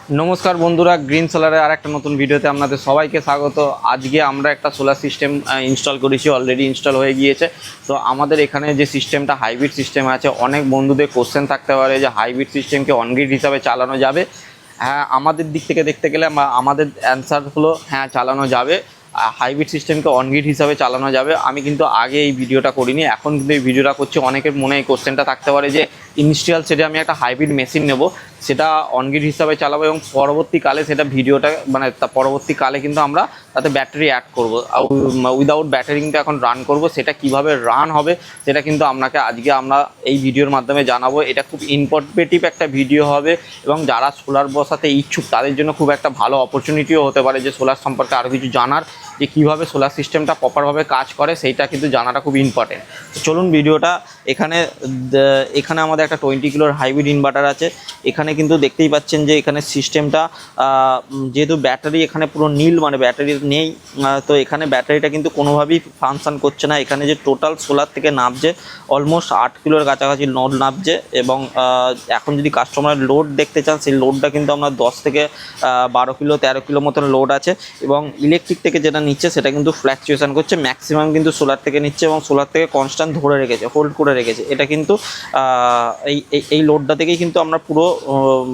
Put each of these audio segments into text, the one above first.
নমস্কার বন্ধুরা, গ্রিন সোলারের আর একটা নতুন ভিডিওতে আপনাদের সবাইকে স্বাগত। আজকে আমরা একটা সোলার সিস্টেম ইনস্টল করেছি, অলরেডি ইনস্টল হয়ে গিয়েছে। তো আমাদের এখানে যে সিস্টেমটা হাইব্রিড সিস্টেম আছে, অনেক বন্ধুদের কোশ্চেন থাকতে পারে যে হাইব্রিড সিস্টেমকে অনগ্রিড হিসাবে চালানো যাবে। হ্যাঁ, আমাদের দিক থেকে দেখতে গেলে আমাদের অ্যান্সার হলো হ্যাঁ, চালানো যাবে। হাইব্রিড সিস্টেমকে অনগ্রিড হিসাবে চালানো যাবে। আমি কিন্তু আগে এই ভিডিওটা করিনি, এখন কিন্তু এই ভিডিওটা করছি। অনেকের মনে এই কোশ্চেনটা থাকতে পারে যে ইনিশিয়াল সেটে আমি একটা হাইব্রিড মেশিন নেব, সেটা অনগ্রিড হিসাবে চালাবো এবং পরবর্তীকালে সেটা ভিডিওটা পরবর্তীকালে কিন্তু আমরা তাতে ব্যাটারি অ্যাড করবো, উইদাউট ব্যাটারি কিন্তু এখন রান করব। সেটা কিভাবে রান হবে সেটা কিন্তু আপনাকে আজকে আমরা এই ভিডিওর মাধ্যমে জানাবো। এটা খুব ইনফরমেটিভ একটা ভিডিও হবে এবং যারা সোলার বসাতে ইচ্ছুক তাদের জন্য খুব একটা ভালো অপরচুনিটিও হতে পারে যে সোলার সম্পর্কে আরও কিছু জানার, যে কীভাবে সোলার সিস্টেমটা প্রপারভাবে কাজ করে সেইটা কিন্তু জানাটা খুব ইম্পর্টেন্ট। চলুন ভিডিওটা। এখানে আমাদের একটা 20 কিলোর হাইব্রিড ইনভার্টার আছে। এখানে কিন্তু দেখতেই পাচ্ছেন যে এখানে সিস্টেমটা যেহেতু ব্যাটারি এখানে পুরো নীল, মানে ব্যাটারি নেই, তো এখানে ব্যাটারিটা কিন্তু কোনোভাবেই ফাংশন করছে না। এখানে যে টোটাল সোলার থেকে নামছে অলমোস্ট 8 কিলোর কাছাকাছি লোড নামছে এবং এখন যদি কাস্টমার লোড দেখতে চান, সেই লোডটা কিন্তু আপনার 10 থেকে 12 কিলো 13 কিলো মতন লোড আছে। এবং ইলেকট্রিক থেকে যেটা নিচ্ছে সেটা কিন্তু ফ্ল্যাকচুয়েশন করছে, ম্যাক্সিমাম কিন্তু সোলার থেকে নিচ্ছে এবং সোলার থেকে কনস্ট্যান্ট ধরে রেখেছে, হোল্ড করে রেখেছে। এটা কিন্তু এই লোডটা থেকেই কিন্তু আমরা পুরো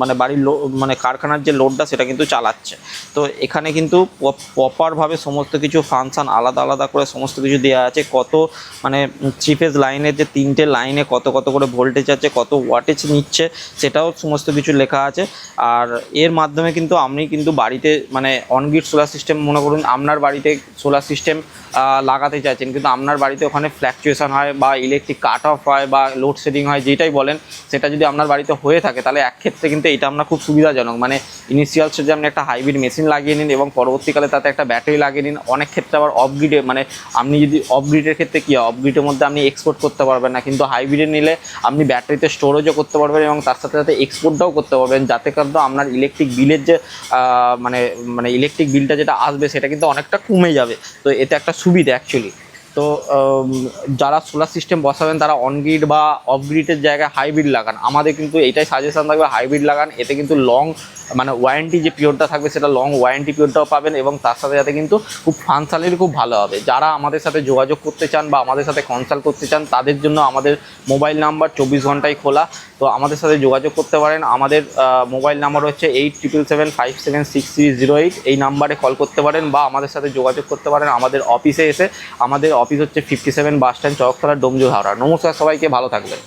মানে বাড়ির মানে কারখানার যে লোডটা সেটা কিন্তু চালাচ্ছে। তো এখানে কিন্তু প্রপারভাবে সমস্ত কিছু ফাংশন আলাদা আলাদা করে সমস্ত কিছু দেওয়া আছে। কত মানে 3 ফেজ লাইনের যে 3টে লাইনে কত কত করে ভোল্টেজ আছে, কত ওয়াটেজ নিচ্ছে, সেটাও সমস্ত কিছু লেখা আছে। আর এর মাধ্যমে কিন্তু আপনি কিন্তু বাড়িতে মানে অনগ্রিড সোলার সিস্টেম, মনে করুন আপনার বাড়িতে সোলার সিস্টেম লাগাতে চাইছেন, কিন্তু আপনার বাড়িতে ওখানে ফ্ল্যাকচুয়েশন হয় বা ইলেকট্রিক কাট অফ হয় বা লোডশেডিং হয়, যেটাই বলেন, সেটা যদি আপনার বাড়িতে হয়ে থাকে তাহলে এক ক্ষেত্রে কিন্তু এটা আপনার খুব সুবিধাজনক। মানে ইনিশিয়াল স্টেজে আপনি একটা হাইব্রিড মেশিন লাগিয়ে নিন এবং পরবর্তীকালে তাতে একটা ব্যাটারি লাগিয়ে নিন। অনেক ক্ষেত্রে আবার অফগ্রিডে, মানে আপনি যদি অফগ্রিডের ক্ষেত্রে কী হয়, অফগ্রিডের মধ্যে আপনি এক্সপোর্ট করতে পারবেন না, কিন্তু হাইব্রিডে নিলে আপনি ব্যাটারিতে স্টোরেজও করতে পারবেন এবং তার সাথে সাথে এক্সপোর্টটাও করতে পারবেন, যাতে কিন্তু আপনার ইলেকট্রিক বিলের যে মানে ইলেকট্রিক বিলটা যেটা আসবে সেটা কিন্তু অনেকটা কমে যাবে। তো এটা একটা সুবিধা অ্যাকচুয়ালি। তো যারা সোলার সিস্টেম বসাবেন তারা অনগ্রিড বা অফগ্রিডের জায়গায় হাইব্রিড লাগান। আমাদের কিন্তু এটাই সাজেশন থাকবে, হাইব্রিড লাগান। এতে কিন্তু লং মানে ওয়ারেন্টি যে পিরিয়ডটা থাকবে সেটা লং ওয়ারেন্টি পিরিয়ডটাও পাবেন এবং তার সাথে সাথে কিন্তু খুব ফাংশনালি খুব ভালো হবে। যারা আমাদের সাথে যোগাযোগ করতে চান বা আমাদের সাথে কনসাল্ট করতে চান তাদের জন্য আমাদের মোবাইল নাম্বার 24 ঘন্টায় খোলা। তো আমাদের সাথে যোগাযোগ করতে পারেন। আমাদের মোবাইল নাম্বার হচ্ছে 8777576308। এই নাম্বারে কল করতে পারেন বা আমাদের সাথে যোগাযোগ করতে পারেন আমাদের অফিসে এসে। আমাদের অফিস হচ্ছে 57 বাস স্ট্যান্ড, চকতলা, ডোমজুর, হাওড়া। নমস্কার সবাইকে, ভালো থাকবেন।